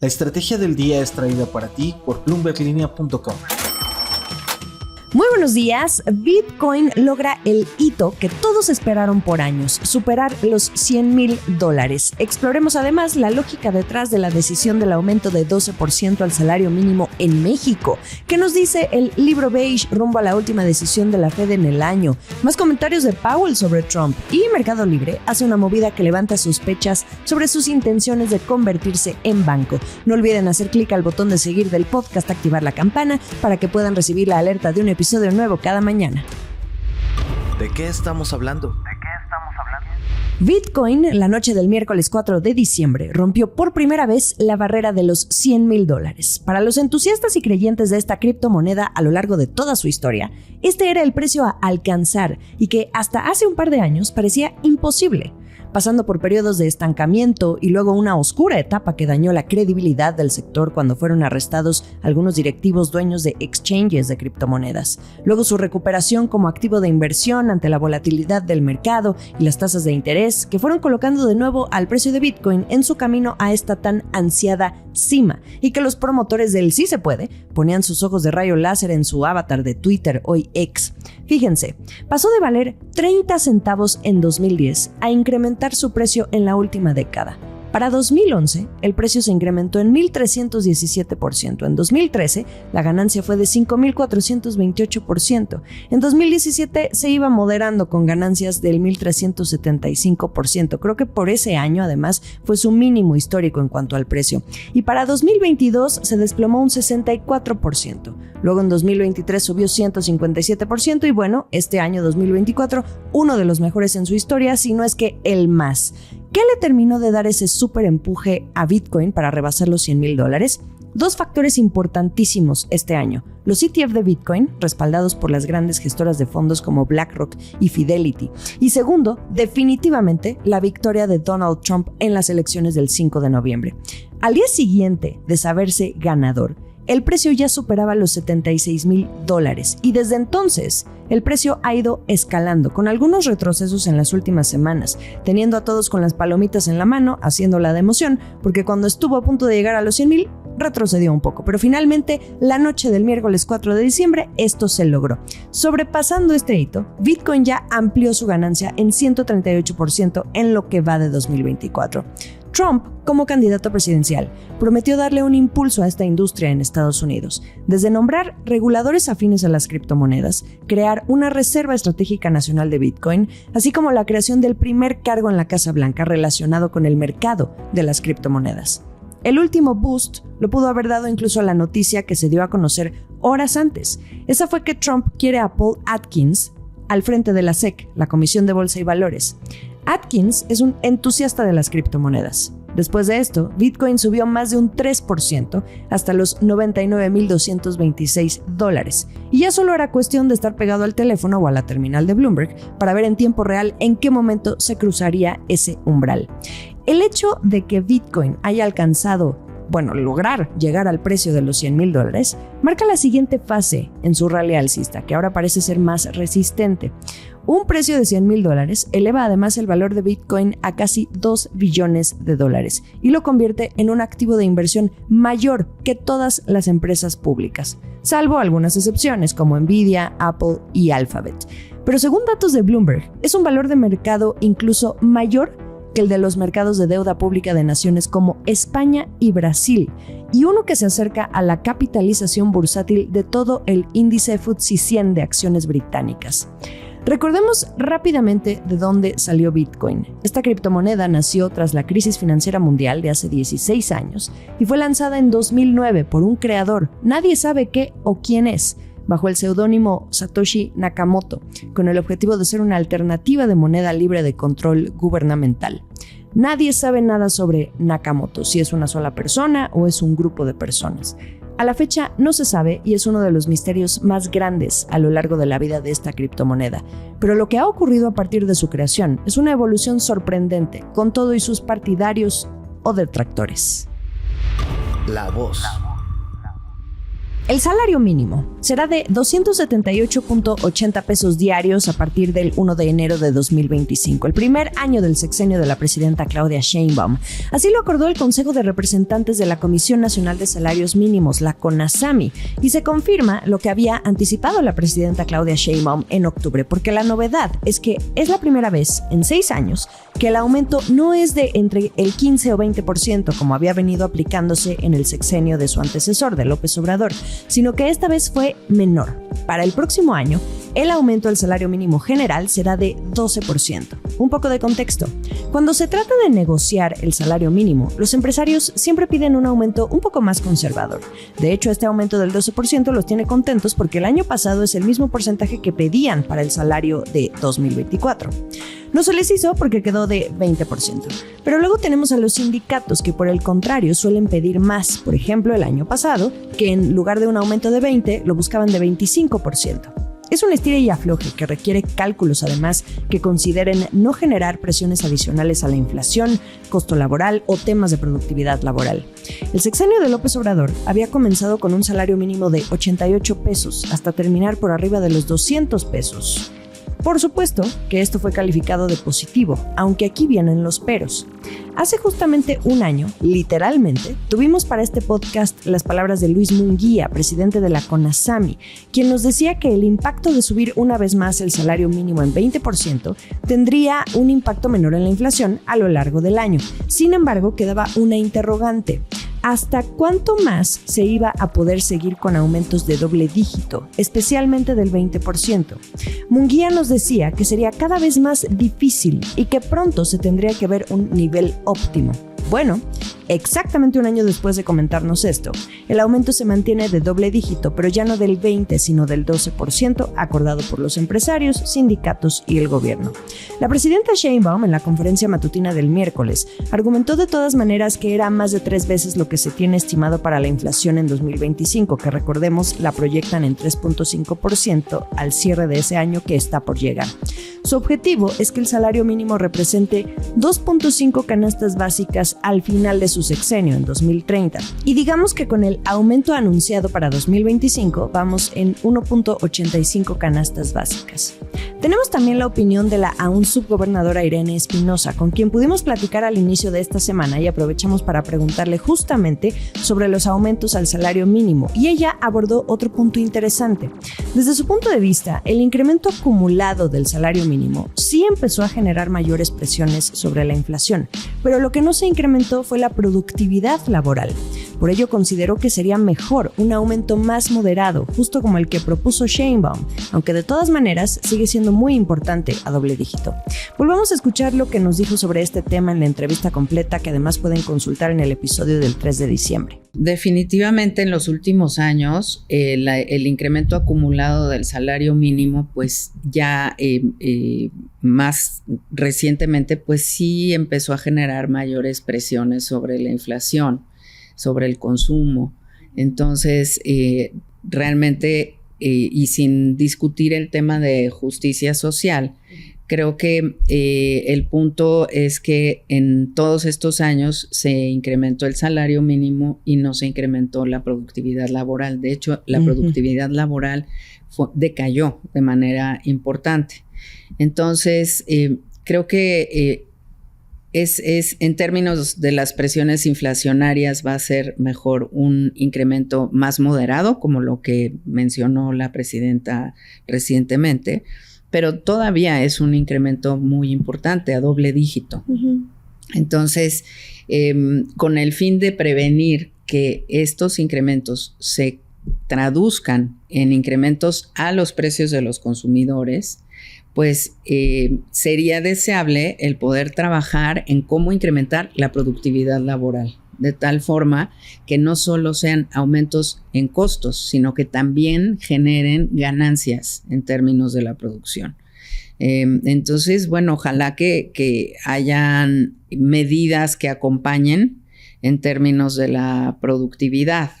La estrategia del día es traída para ti por BloombergLinea.com. Muy buenos días. Bitcoin logra el hito que todos esperaron por años, superar los $100,000. Exploremos además la lógica detrás de la decisión del aumento de 12% al salario mínimo en México. ¿Qué nos dice el libro beige rumbo a la última decisión de la Fed en el año? Más comentarios de Powell sobre Trump. Y Mercado Libre hace una movida que levanta sospechas sobre sus intenciones de convertirse en banco. No olviden hacer clic al botón de seguir del podcast, activar la campana para que puedan recibir la alerta de un episodio nuevo cada mañana. ¿De qué estamos hablando? Bitcoin, la noche del miércoles 4 de diciembre, rompió por primera vez la barrera de los $100,000. Para los entusiastas y creyentes de esta criptomoneda a lo largo de toda su historia, este era el precio a alcanzar y que hasta hace un par de años parecía imposible, pasando por periodos de estancamiento y luego una oscura etapa que dañó la credibilidad del sector cuando fueron arrestados algunos directivos dueños de exchanges de criptomonedas. Luego su recuperación como activo de inversión ante la volatilidad del mercado y las tasas de interés que fueron colocando de nuevo al precio de Bitcoin en su camino a esta tan ansiada cima, y que los promotores del sí se puede ponían sus ojos de rayo láser en su avatar de Twitter, hoy X. Fíjense, pasó de valer 30 centavos en 2010 a incrementar su precio en la última década. Para 2011, el precio se incrementó en 1,317%. En 2013, la ganancia fue de 5,428%. En 2017 se iba moderando con ganancias del 1,375%. Creo que por ese año, además, fue su mínimo histórico en cuanto al precio. Y para 2022 se desplomó un 64%. Luego en 2023 subió 157% y bueno, este año 2024, uno de los mejores en su historia, si no es que el más. ¿Qué le terminó de dar ese súper empuje a Bitcoin para rebasar los $100,000? Dos factores importantísimos este año: los ETF de Bitcoin, respaldados por las grandes gestoras de fondos como BlackRock y Fidelity. Y segundo, definitivamente, la victoria de Donald Trump en las elecciones del 5 de noviembre. Al día siguiente de saberse ganador, el precio ya superaba los $76,000 y desde entonces el precio ha ido escalando, con algunos retrocesos en las últimas semanas, teniendo a todos con las palomitas en la mano, haciéndola de emoción, porque cuando estuvo a punto de llegar a los 100,000, retrocedió un poco, pero finalmente, la noche del miércoles 4 de diciembre, esto se logró. Sobrepasando este hito, Bitcoin ya amplió su ganancia en 138% en lo que va de 2024. Trump, como candidato presidencial, prometió darle un impulso a esta industria en Estados Unidos, desde nombrar reguladores afines a las criptomonedas, crear una reserva estratégica nacional de Bitcoin, así como la creación del primer cargo en la Casa Blanca relacionado con el mercado de las criptomonedas. El último boost lo pudo haber dado incluso la noticia que se dio a conocer horas antes. Esa fue que Trump quiere a Paul Atkins al frente de la SEC, la Comisión de Bolsa y Valores. Atkins es un entusiasta de las criptomonedas. Después de esto, Bitcoin subió más de un 3% hasta los $99,226. Y ya solo era cuestión de estar pegado al teléfono o a la terminal de Bloomberg para ver en tiempo real en qué momento se cruzaría ese umbral. El hecho de que Bitcoin haya lograr llegar al precio de los $100,000 marca la siguiente fase en su rally alcista, que ahora parece ser más resistente. Un precio de $100,000 eleva además el valor de Bitcoin a casi $2 billones y lo convierte en un activo de inversión mayor que todas las empresas públicas, salvo algunas excepciones como Nvidia, Apple y Alphabet. Pero según datos de Bloomberg, es un valor de mercado incluso mayor que el de los mercados de deuda pública de naciones como España y Brasil, y uno que se acerca a la capitalización bursátil de todo el índice FTSE 100 de acciones británicas. Recordemos rápidamente de dónde salió Bitcoin. Esta criptomoneda nació tras la crisis financiera mundial de hace 16 años y fue lanzada en 2009 por un creador, nadie sabe qué o quién es, bajo el seudónimo Satoshi Nakamoto, con el objetivo de ser una alternativa de moneda libre de control gubernamental. Nadie sabe nada sobre Nakamoto, si es una sola persona o es un grupo de personas. A la fecha no se sabe y es uno de los misterios más grandes a lo largo de la vida de esta criptomoneda. Pero lo que ha ocurrido a partir de su creación es una evolución sorprendente, con todo y sus partidarios o detractores. La voz. El salario mínimo será de 278.80 pesos diarios a partir del 1 de enero de 2025, el primer año del sexenio de la presidenta Claudia Sheinbaum. Así lo acordó el Consejo de Representantes de la Comisión Nacional de Salarios Mínimos, la CONASAMI, y se confirma lo que había anticipado la presidenta Claudia Sheinbaum en octubre, porque la novedad es que es la primera vez en 6 años que el aumento no es de entre el 15 o 20%, como había venido aplicándose en el sexenio de su antecesor, de López Obrador, sino que esta vez fue menor. Para el próximo año, el aumento del salario mínimo general será de 12%. Un poco de contexto. Cuando se trata de negociar el salario mínimo, los empresarios siempre piden un aumento un poco más conservador. De hecho, este aumento del 12% los tiene contentos porque el año pasado es el mismo porcentaje que pedían para el salario de 2024. No se les hizo porque quedó de 20%. Pero luego tenemos a los sindicatos que por el contrario suelen pedir más. Por ejemplo, el año pasado, que en lugar de un aumento de 20, lo buscaban de 25%. Es un estira y afloje que requiere cálculos además que consideren no generar presiones adicionales a la inflación, costo laboral o temas de productividad laboral. El sexenio de López Obrador había comenzado con un salario mínimo de 88 pesos hasta terminar por arriba de los 200 pesos. Por supuesto que esto fue calificado de positivo, aunque aquí vienen los peros. Hace justamente un año, literalmente, tuvimos para este podcast las palabras de Luis Munguía, presidente de la CONASAMI, quien nos decía que el impacto de subir una vez más el salario mínimo en 20% tendría un impacto menor en la inflación a lo largo del año. Sin embargo, quedaba una interrogante. ¿Hasta cuánto más se iba a poder seguir con aumentos de doble dígito, especialmente del 20%? Munguía nos decía que sería cada vez más difícil y que pronto se tendría que ver un nivel óptimo. Bueno, exactamente un año después de comentarnos esto, el aumento se mantiene de doble dígito, pero ya no del 20, sino del 12%, acordado por los empresarios, sindicatos y el gobierno. La presidenta Sheinbaum, en la conferencia matutina del miércoles, argumentó de todas maneras que era más de 3 veces lo que se tiene estimado para la inflación en 2025, que recordemos la proyectan en 3.5% al cierre de ese año que está por llegar. Su objetivo es que el salario mínimo represente 2.5 canastas básicas al final de su sexenio en 2030. Y digamos que con el aumento anunciado para 2025 vamos en 1.85 canastas básicas. Tenemos también la opinión de la aún subgobernadora Irene Espinosa, con quien pudimos platicar al inicio de esta semana y aprovechamos para preguntarle justamente sobre los aumentos al salario mínimo. Y ella abordó otro punto interesante. Desde su punto de vista, el incremento acumulado del salario mínimo sí empezó a generar mayores presiones sobre la inflación, pero lo que no se incrementó fue la productividad laboral. Por ello consideró que sería mejor un aumento más moderado, justo como el que propuso Sheinbaum, aunque de todas maneras sigue siendo muy importante a doble dígito. Volvamos a escuchar lo que nos dijo sobre este tema en la entrevista completa, que además pueden consultar en el episodio del 3 de diciembre. Definitivamente en los últimos años el incremento acumulado del salario mínimo pues ya más recientemente pues sí empezó a generar mayores presiones sobre la inflación, sobre el consumo. Entonces realmente y sin discutir el tema de justicia social, creo que el punto es que en todos estos años se incrementó el salario mínimo y no se incrementó la productividad laboral. De hecho, la productividad laboral decayó de manera importante. Entonces, creo que es en términos de las presiones inflacionarias va a ser mejor un incremento más moderado, como lo que mencionó la presidenta recientemente, pero todavía es un incremento muy importante, a doble dígito. Entonces, con el fin de prevenir que estos incrementos se traduzcan en incrementos a los precios de los consumidores, pues sería deseable el poder trabajar en cómo incrementar la productividad laboral, de tal forma que no solo sean aumentos en costos, sino que también generen ganancias en términos de la producción. Entonces, bueno, ojalá que hayan medidas que acompañen en términos de la productividad,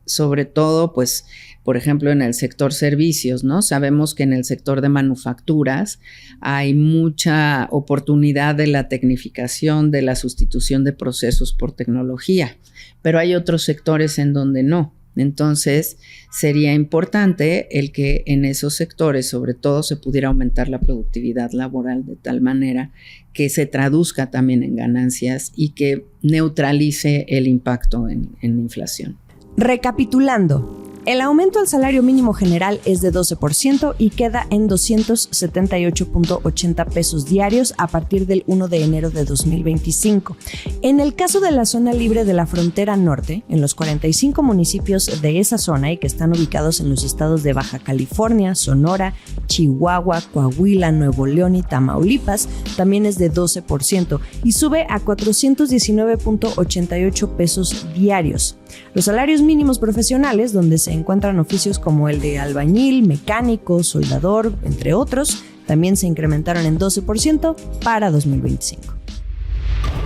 sobre todo, pues, por ejemplo, en el sector servicios, ¿no? Sabemos que en el sector de manufacturas hay mucha oportunidad de la tecnificación, de la sustitución de procesos por tecnología, pero hay otros sectores en donde no. Entonces, sería importante el que en esos sectores, sobre todo, se pudiera aumentar la productividad laboral de tal manera que se traduzca también en ganancias y que neutralice el impacto en inflación. Recapitulando, el aumento al salario mínimo general es de 12% y queda en 278.80 pesos diarios a partir del 1 de enero de 2025. En el caso de la zona libre de la frontera norte, en los 45 municipios de esa zona y que están ubicados en los estados de Baja California, Sonora, Chihuahua, Coahuila, Nuevo León y Tamaulipas, también es de 12% y sube a 419.88 pesos diarios. Los salarios mínimos profesionales, donde se encuentran oficios como el de albañil, mecánico, soldador, entre otros, también se incrementaron en 12% para 2025.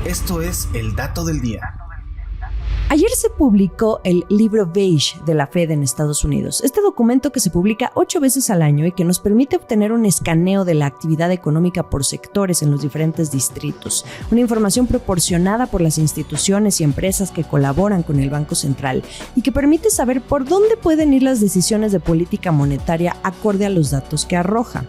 Esto es el dato del día. Ayer se publicó el libro Beige de la Fed en Estados Unidos. Este documento que se publica 8 veces al año y que nos permite obtener un escaneo de la actividad económica por sectores en los diferentes distritos. Una información proporcionada por las instituciones y empresas que colaboran con el Banco Central y que permite saber por dónde pueden ir las decisiones de política monetaria acorde a los datos que arroja.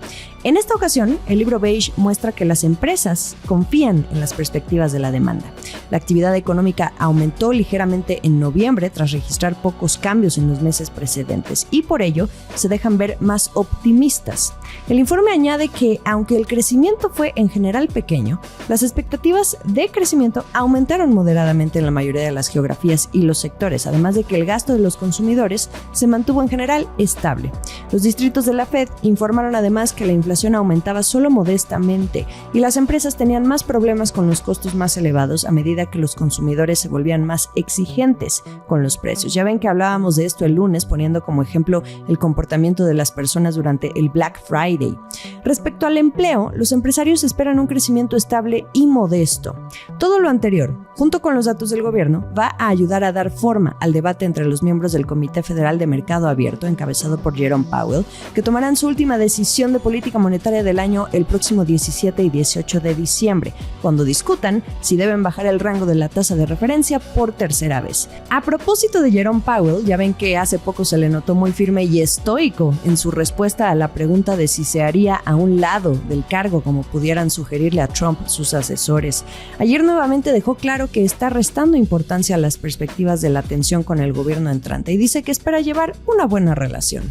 En esta ocasión, el libro Beige muestra que las empresas confían en las perspectivas de la demanda. La actividad económica aumentó ligeramente en noviembre tras registrar pocos cambios en los meses precedentes y por ello se dejan ver más optimistas. El informe añade que, aunque el crecimiento fue en general pequeño, las expectativas de crecimiento aumentaron moderadamente en la mayoría de las geografías y los sectores, además de que el gasto de los consumidores se mantuvo en general estable. Los distritos de la Fed informaron además que la inflación aumentaba solo modestamente y las empresas tenían más problemas con los costos más elevados a medida que los consumidores se volvían más exigentes con los precios. Ya ven que hablábamos de esto el lunes poniendo como ejemplo el comportamiento de las personas durante el Black Friday. Respecto al empleo, los empresarios esperan un crecimiento estable y modesto. Todo lo anterior, junto con los datos del gobierno, va a ayudar a dar forma al debate entre los miembros del Comité Federal de Mercado Abierto, encabezado por Jerome Powell, que tomarán su última decisión de política monetaria del año el próximo 17 y 18 de diciembre, cuando discutan si deben bajar el rango de la tasa de referencia por tercera vez. A propósito de Jerome Powell, ya ven que hace poco se le notó muy firme y estoico en su respuesta a la pregunta de si se haría a un lado del cargo como pudieran sugerirle a Trump sus asesores. Ayer nuevamente dejó claro que está restando importancia a las perspectivas de la tensión con el gobierno entrante y dice que espera llevar una buena relación.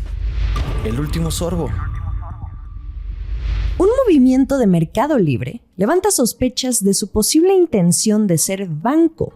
El último sorbo. Un movimiento de Mercado Libre levanta sospechas de su posible intención de ser banco.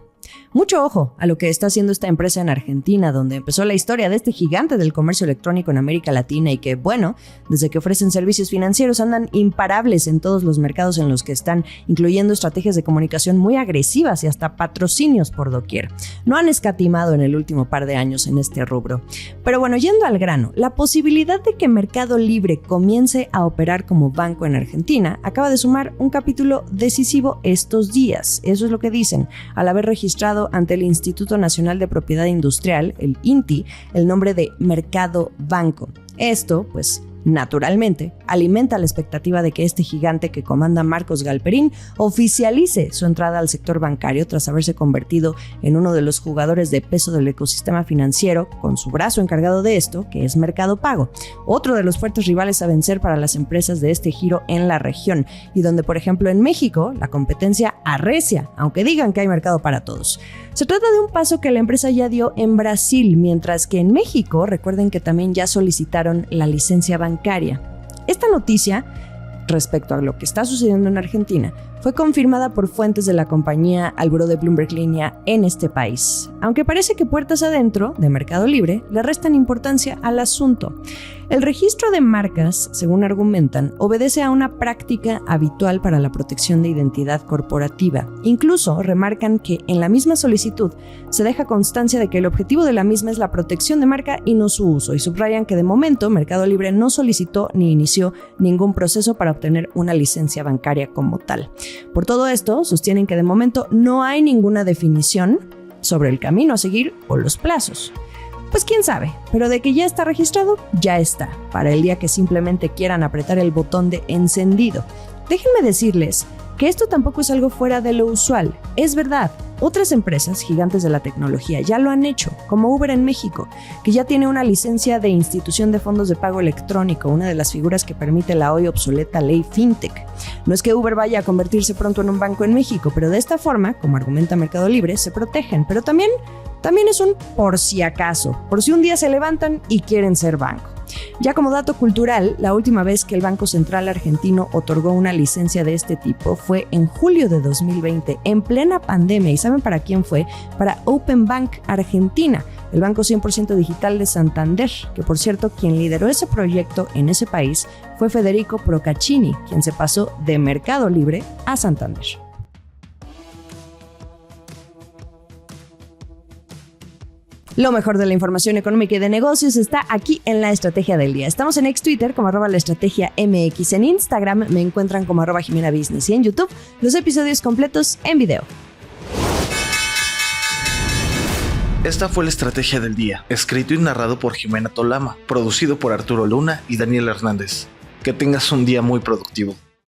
Mucho ojo a lo que está haciendo esta empresa en Argentina, donde empezó la historia de este gigante del comercio electrónico en América Latina y que, bueno, desde que ofrecen servicios financieros andan imparables en todos los mercados en los que están, incluyendo estrategias de comunicación muy agresivas y hasta patrocinios por doquier. No han escatimado en el último par de años en este rubro. Pero bueno, yendo al grano, la posibilidad de que Mercado Libre comience a operar como banco en Argentina acaba de sumar un capítulo decisivo estos días. Eso es lo que dicen, al haber registrado ante el Instituto Nacional de Propiedad Industrial, el INTI, el nombre de Mercado Banco. Esto, pues, naturalmente, alimenta la expectativa de que este gigante que comanda Marcos Galperín oficialice su entrada al sector bancario tras haberse convertido en uno de los jugadores de peso del ecosistema financiero, con su brazo encargado de esto, que es Mercado Pago, otro de los fuertes rivales a vencer para las empresas de este giro en la región, y donde, por ejemplo, en México, la competencia arrecia, aunque digan que hay mercado para todos. Se trata de un paso que la empresa ya dio en Brasil, mientras que en México, recuerden que también ya solicitaron la licencia bancaria. Esta noticia, respecto a lo que está sucediendo en Argentina, fue confirmada por fuentes de la compañía al buró de Bloomberg Línea en este país, aunque parece que puertas adentro de Mercado Libre le restan importancia al asunto. El registro de marcas, según argumentan, obedece a una práctica habitual para la protección de identidad corporativa. Incluso remarcan que en la misma solicitud se deja constancia de que el objetivo de la misma es la protección de marca y no su uso, y subrayan que de momento Mercado Libre no solicitó ni inició ningún proceso para obtener una licencia bancaria como tal. Por todo esto, sostienen que de momento no hay ninguna definición sobre el camino a seguir o los plazos. Pues quién sabe, pero de que ya está registrado, ya está, para el día que simplemente quieran apretar el botón de encendido. Déjenme decirles que esto tampoco es algo fuera de lo usual. Es verdad, otras empresas gigantes de la tecnología ya lo han hecho. como Uber en México, que ya tiene una licencia de institución de fondos de pago electrónico, una de las figuras que permite la hoy obsoleta ley FinTech. No es que Uber vaya a convertirse pronto en un banco en México, pero de esta forma, como argumenta Mercado Libre, se protegen, pero también es un por si acaso, por si un día se levantan y quieren ser banco. Ya como dato cultural, la última vez que el Banco Central argentino otorgó una licencia de este tipo fue en julio de 2020, en plena pandemia. ¿Y saben para quién fue? Para Open Bank Argentina, el banco 100% digital de Santander, que por cierto, quien lideró ese proyecto en ese país fue Federico Procaccini, quien se pasó de Mercado Libre a Santander. Lo mejor de la información económica y de negocios está aquí en La Estrategia del Día. Estamos en ex-Twitter como @laestrategiamx, en Instagram me encuentran como @JimenaBusiness y en YouTube los episodios completos en video. Esta fue La Estrategia del Día, escrito y narrado por Jimena Tolama, producido por Arturo Luna y Daniel Hernández. Que tengas un día muy productivo.